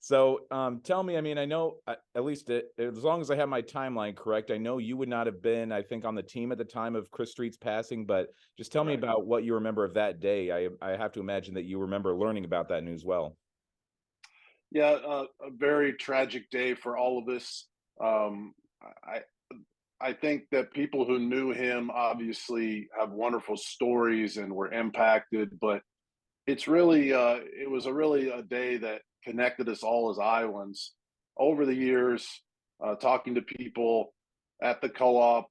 So, tell me, I mean, I know at least as long as I have my timeline correct, I know you would not have been, I think, on the team at the time of Chris Street's passing, but just tell me Right. about what you remember of that day. I have to imagine that you remember learning about that news well. Yeah, a very tragic day for all of us. Um, I I think that people who knew him obviously have wonderful stories and were impacted, but it was a really a day that connected us all as Iowans over the years. Talking to people at the co-op,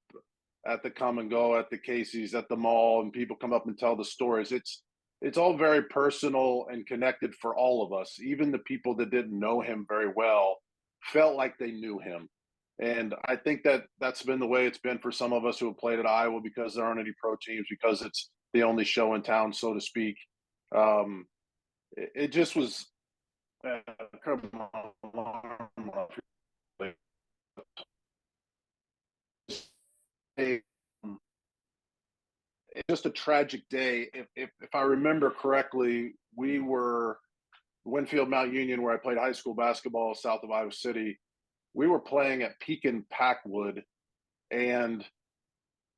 at the come and go, at the Casey's, at the mall, and people come up and tell the stories. It's all very personal and connected for all of us. Even the people that didn't know him very well felt like they knew him. And I think that that's been the way it's been for some of us who have played at Iowa because there aren't any pro teams, because it's the only show in town, so to speak. Um, it just was kind of it's just a tragic day. If I remember correctly, we were Winfield Mount Union, where I played high school basketball south of Iowa City. We were playing at Pekin Packwood, and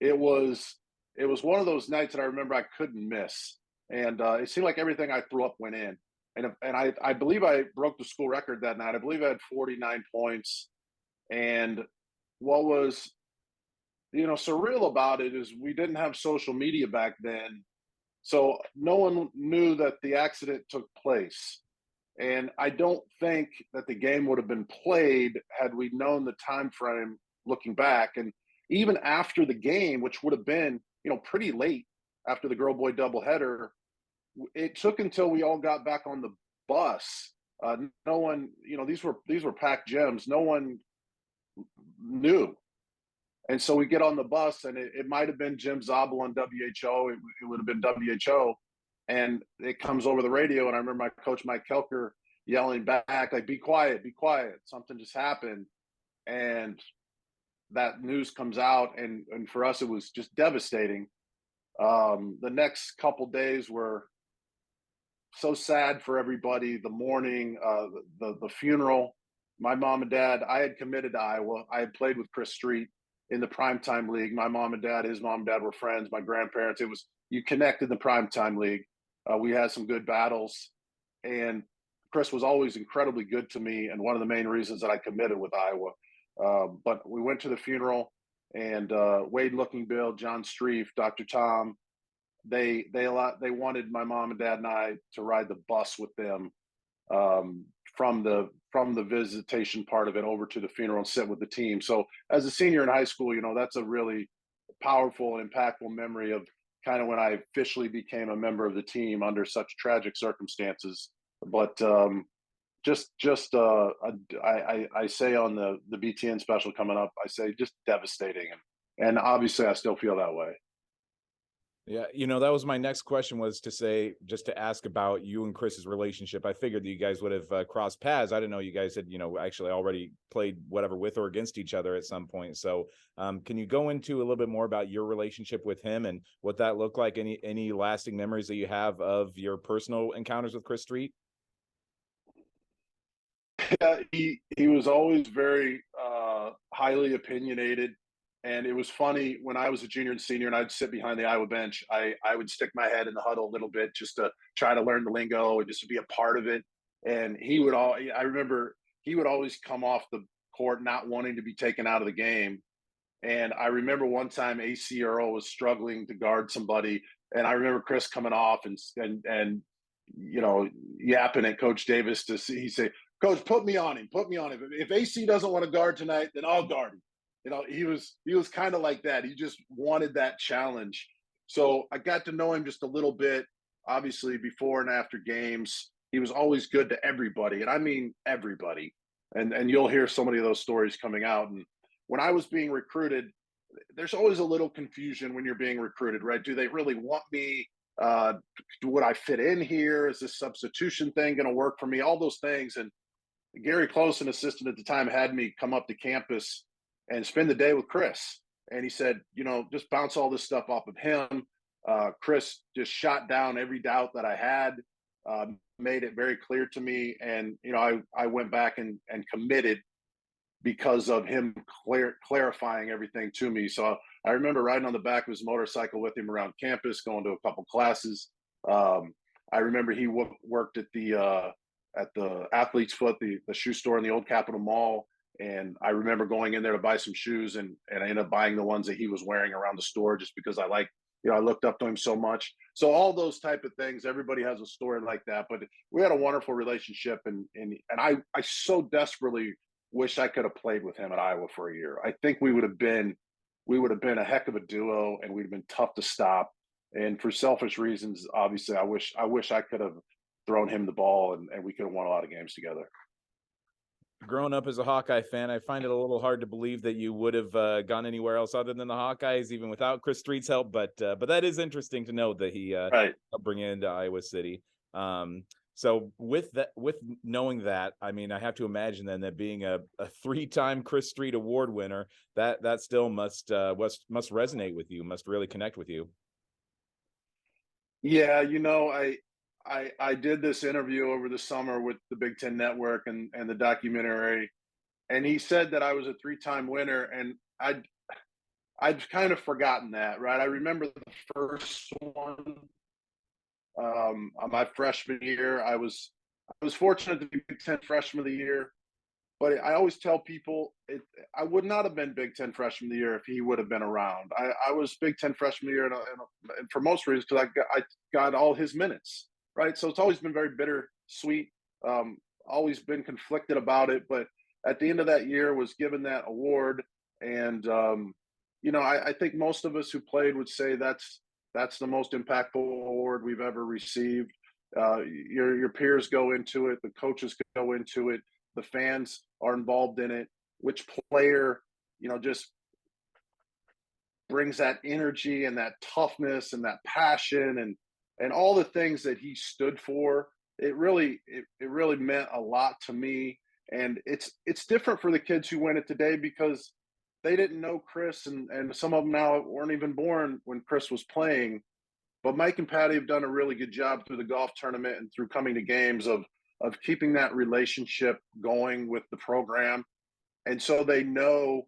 it was it was one of those nights that I remember I couldn't miss. And it seemed like everything I threw up went in. And I believe I broke the school record that night. I believe I had 49 points. And what was surreal about it is we didn't have social media back then, so no one knew that the accident took place. And I don't think that the game would have been played had we known the time frame looking back. And even after the game, which would have been, pretty late after the girl boy doubleheader, it took until we all got back on the bus. No one, these were packed gyms. No one knew. And so we get on the bus, and it might have been Jim Zabel on WHO. It would have been WHO. And it comes over the radio. And I remember my coach, Mike Kelker, yelling back, like, be quiet, be quiet. Something just happened. And that news comes out. And for us, it was just devastating. The next couple days were so sad for everybody. The morning, the funeral, my mom and dad, I had committed to Iowa. I had played with Chris Street in the primetime league. My mom and dad, his mom and dad were friends. My grandparents, it was, you connect in the primetime league. We had some good battles, and Chris was always incredibly good to me, and one of the main reasons that I committed with Iowa. But we went to the funeral, and Wade Looking Bill, John Streef, Dr. Tom, they wanted my mom and dad and I to ride the bus with them, from the visitation part of it over to the funeral and sit with the team. So as a senior in high school, that's a really powerful and impactful memory of kind of when I officially became a member of the team under such tragic circumstances. But I say on the BTN special coming up, I say just devastating, and obviously I still feel that way. Yeah, that was my next question, was to say, just to ask about you and Chris's relationship. I figured that you guys would have crossed paths. I didn't know you guys had, actually already played whatever with or against each other at some point. So, can you go into a little bit more about your relationship with him and what that looked like? Any lasting memories that you have of your personal encounters with Chris Street? Yeah, he was always very highly opinionated, and it was funny when I was a junior and senior, and I'd sit behind the Iowa bench. I would stick my head in the huddle a little bit just to try to learn the lingo and just to be a part of it. And I remember he would always come off the court not wanting to be taken out of the game. And I remember one time AC Earl was struggling to guard somebody, and I remember Chris coming off and yapping at Coach Davis to see. He said, "Coach, put me on him. Put me on him. If AC doesn't want to guard tonight, then I'll guard him." He was kind of like that. He just wanted that challenge. So I got to know him just a little bit. Obviously, before and after games, he was always good to everybody, and I mean everybody. And you'll hear so many of those stories coming out. And when I was being recruited, there's always a little confusion when you're being recruited, right? Do they really want me? Uh, would I fit in here? Is this substitution thing going to work for me? All those things. And Gary Close, an assistant at the time, had me come up to campus and spend the day with Chris. And he said, just bounce all this stuff off of him. Chris just shot down every doubt that I had. made it very clear to me, and I went back and committed because of him clarifying everything to me. So I remember riding on the back of his motorcycle with him around campus, going to a couple classes. Um, I remember he worked at the Athlete's Foot, the shoe store in the old Capitol Mall, and I remember going in there to buy some shoes, and I ended up buying the ones that he was wearing around the store just because I looked up to him so much. So all those type of things, everybody has a story like that. But we had a wonderful relationship, and I so desperately wish I could have played with him at Iowa for a year. I think we would have been a heck of a duo, and we'd have been tough to stop. And for selfish reasons, obviously, I wish I could have thrown him the ball, and we could have won a lot of games together. Growing up as a Hawkeye fan, I find it a little hard to believe that you would have gone anywhere else other than the Hawkeyes, even without Chris Street's help. But that is interesting to know that he Right. helped bring it into Iowa City. So with knowing that, I mean, I have to imagine then that being a three-time Chris Street Award winner, that still must resonate with you, must really connect with you. Yeah, I did this interview over the summer with the Big Ten Network and the documentary, and he said that I was a three-time winner, and I'd kind of forgotten that, right? I remember the first one, my freshman year. I was fortunate to be Big Ten Freshman of the Year, but I always tell people I would not have been Big Ten Freshman of the Year if he would have been around. I was Big Ten Freshman of the Year, and for most reasons, because I got all his minutes, right? So it's always been very bittersweet. Always been conflicted about it, but at the end of that year, was given that award, and I think most of us who played would say that's the most impactful award we've ever received. Your peers go into it, the coaches go into it, the fans are involved in it. Which player, just brings that energy and that toughness and that passion and all the things that he stood for. It really meant a lot to me. And it's different for the kids who win it today because they didn't know Chris, and some of them now weren't even born when Chris was playing. But Mike and Patty have done a really good job through the golf tournament and through coming to games of keeping that relationship going with the program. And so they know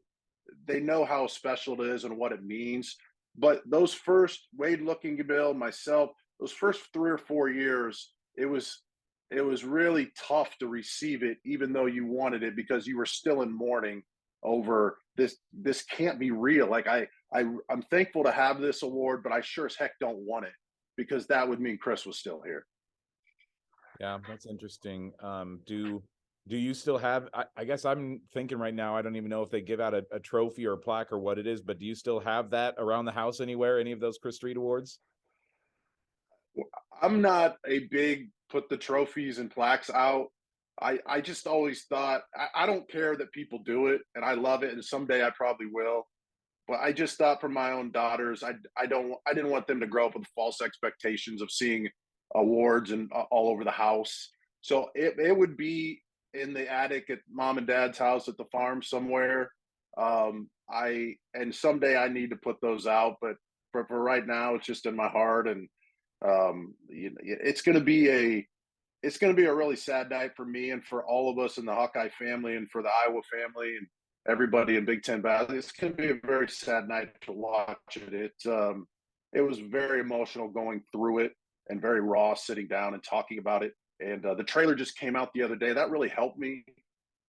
how special it is and what it means. But those first, Wade Looking Bill, myself, those first 3 or 4 years, it was really tough to receive it, even though you wanted it, because you were still in mourning over this. This can't be real. Like I'm thankful to have this award, but I sure as heck don't want it, because that would mean Chris was still here. Yeah, that's interesting. Do you still have? I guess I'm thinking right now. I don't even know if they give out a trophy or a plaque or what it is, but do you still have that around the house anywhere? Any of those Chris Street awards? I'm not a big put the trophies and plaques out. I just always thought I don't care that people do it, and I love it, and someday I probably will. But I just thought for my own daughters, I didn't want them to grow up with false expectations of seeing awards and all over the house. So it would be in the attic at mom and dad's house at the farm somewhere. I and someday I need to put those out, but for right now, it's just in my heart, and it's going to be a really sad night for me and for all of us in the Hawkeye family and for the Iowa family and everybody in Big Ten basketball. It's going to be a very sad night to watch it. It was very emotional going through it and very raw sitting down and talking about it. And the trailer just came out the other day. That really helped me.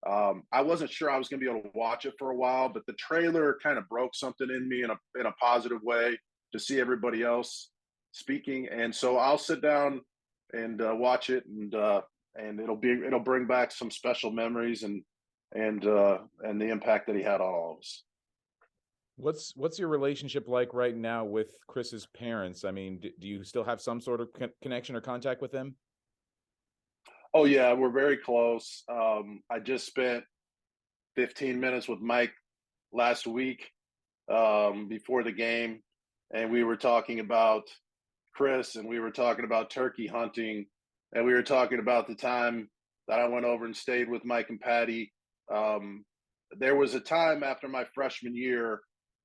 I wasn't sure I was going to be able to watch it for a while, but the trailer kind of broke something in me in a positive way to see everybody else speaking. And so I'll sit down and watch it, and it'll bring back some special memories and the impact that he had on all of us. What's your relationship like right now with Chris's parents? I mean, do you still have some sort of connection or contact with them? Oh yeah, we're very close. I just spent 15 minutes with Mike last week, before the game, and we were talking about Chris, and we were talking about turkey hunting, and we were talking about the time that I went over and stayed with Mike and Patty. Um, there was a time after my freshman year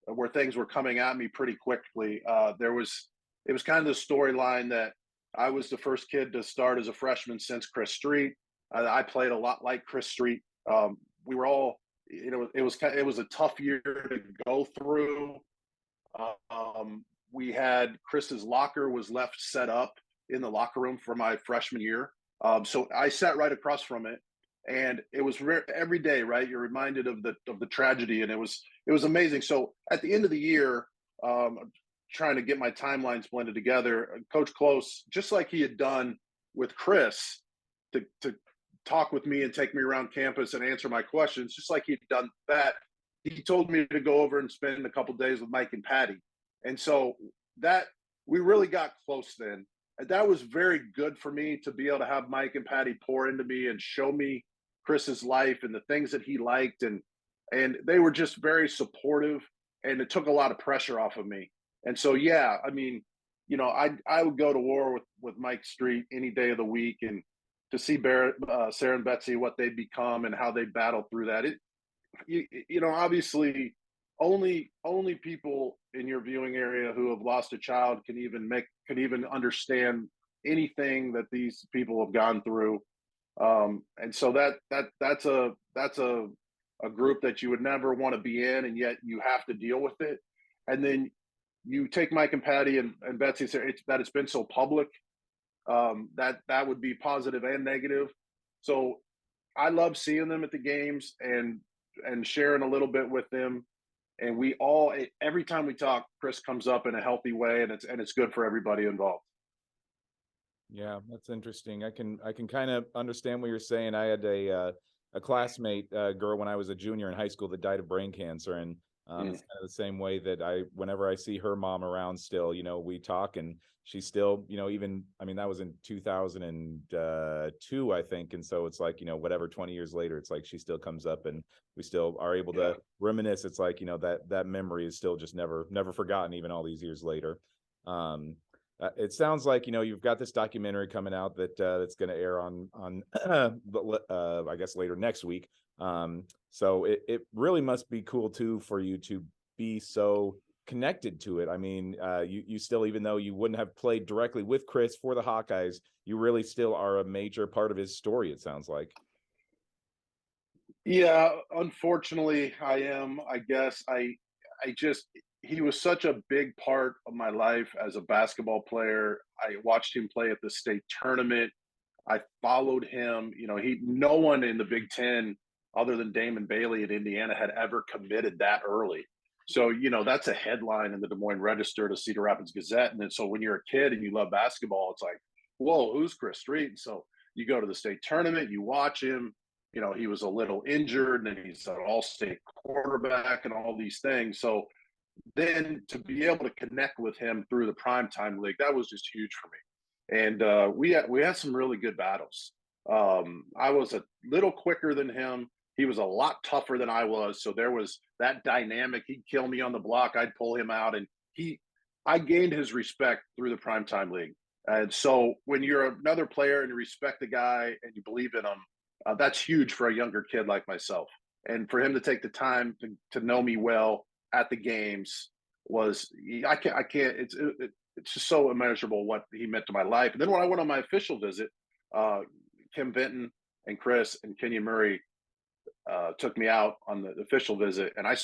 where things were coming at me pretty quickly. It was kind of the storyline that I was the first kid to start as a freshman since Chris Street. I played a lot like Chris Street. We were all, it was a tough year to go through. We had Chris's locker was left set up in the locker room for my freshman year. So I sat right across from it, and it was every day, right? You're reminded of the tragedy, and it was amazing. So at the end of the year, trying to get my timelines blended together, Coach Close, just like he had done with Chris, to talk with me and take me around campus and answer my questions, just like he'd done that. He told me to go over and spend a couple days with Mike and Patty. And so that we really got close then. And that was very good for me to be able to have Mike and Patty pour into me and show me Chris's life and the things that he liked. And they were just very supportive, and it took a lot of pressure off of me. And so, yeah, I mean, I would go to war with Mike Street any day of the week, and to see Sarah and Betsy, what they become and how they battle through that. Obviously, only people in your viewing area who have lost a child can even understand anything that these people have gone through. And so that's a group that you would never want to be in, and yet you have to deal with it. And then you take Mike and Patty and Betsy, that it's been so public, that would be positive and negative. So I love seeing them at the games and sharing a little bit with them. And we all, every time we talk, Chris comes up in a healthy way, and it's good for everybody involved. Yeah, that's interesting. I can kind of understand what you're saying. I had a classmate girl when I was a junior in high school that died of brain cancer, and it's kind of the same way that whenever I see her mom around still, we talk, and she's still, even, I mean, that was in 2002, I think. And so it's like, whatever, 20 years later, it's like she still comes up and we still are able to reminisce. It's like, that memory is still just never forgotten, even all these years later. It sounds like, you've got this documentary coming out that's going to air on I guess later next week. So it really must be cool too for you to be so connected to it. I mean, you still, even though you wouldn't have played directly with Chris for the Hawkeyes, you really still are a major part of his story, it sounds like. Yeah, unfortunately, I am. I guess he was such a big part of my life as a basketball player. I watched him play at the state tournament. I followed him. No one in the Big Ten, other than Damon Bailey at Indiana, had ever committed that early. So, that's a headline in the Des Moines Register, to Cedar Rapids Gazette. And then, so when you're a kid and you love basketball, it's like, whoa, who's Chris Street? And so you go to the state tournament, you watch him. He was a little injured, and he's an all-state quarterback and all these things. So then to be able to connect with him through the primetime league, that was just huge for me. And we had some really good battles. I was a little quicker than him. He was a lot tougher than I was. So there was that dynamic. He'd kill me on the block. I'd pull him out. And I gained his respect through the primetime league. And so when you're another player and you respect the guy and you believe in him, that's huge for a younger kid like myself. And for him to take the time to know me well at the games I can't, it's just so immeasurable what he meant to my life. And then when I went on my official visit, Kim Vinton and Chris and Kenyon Murray took me out on the official visit. And I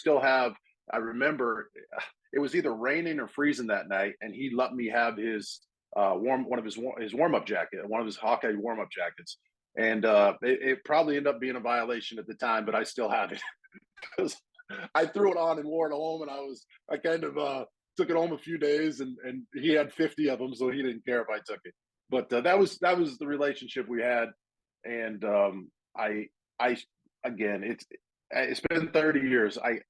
remember it was either raining or freezing that night, and he let me have his warm-up jacket, one of his Hawkeye warm-up jackets. And it probably ended up being a violation at the time, but I still have it because I threw it on and wore it home. And I kind of took it home a few days, and he had 50 of them, so he didn't care if I took it. But that was the relationship we had. And again, it's been 30 years. I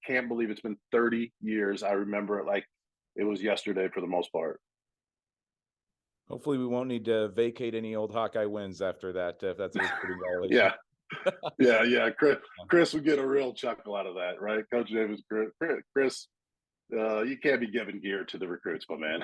can't believe it's been 30 years. I remember it like it was yesterday for the most part. Hopefully we won't need to vacate any old Hawkeye wins after that, if that's a recruiting violation. Yeah. Chris would get a real chuckle out of that, right? Coach Davis, Chris, you can't be giving gear to the recruits, my man.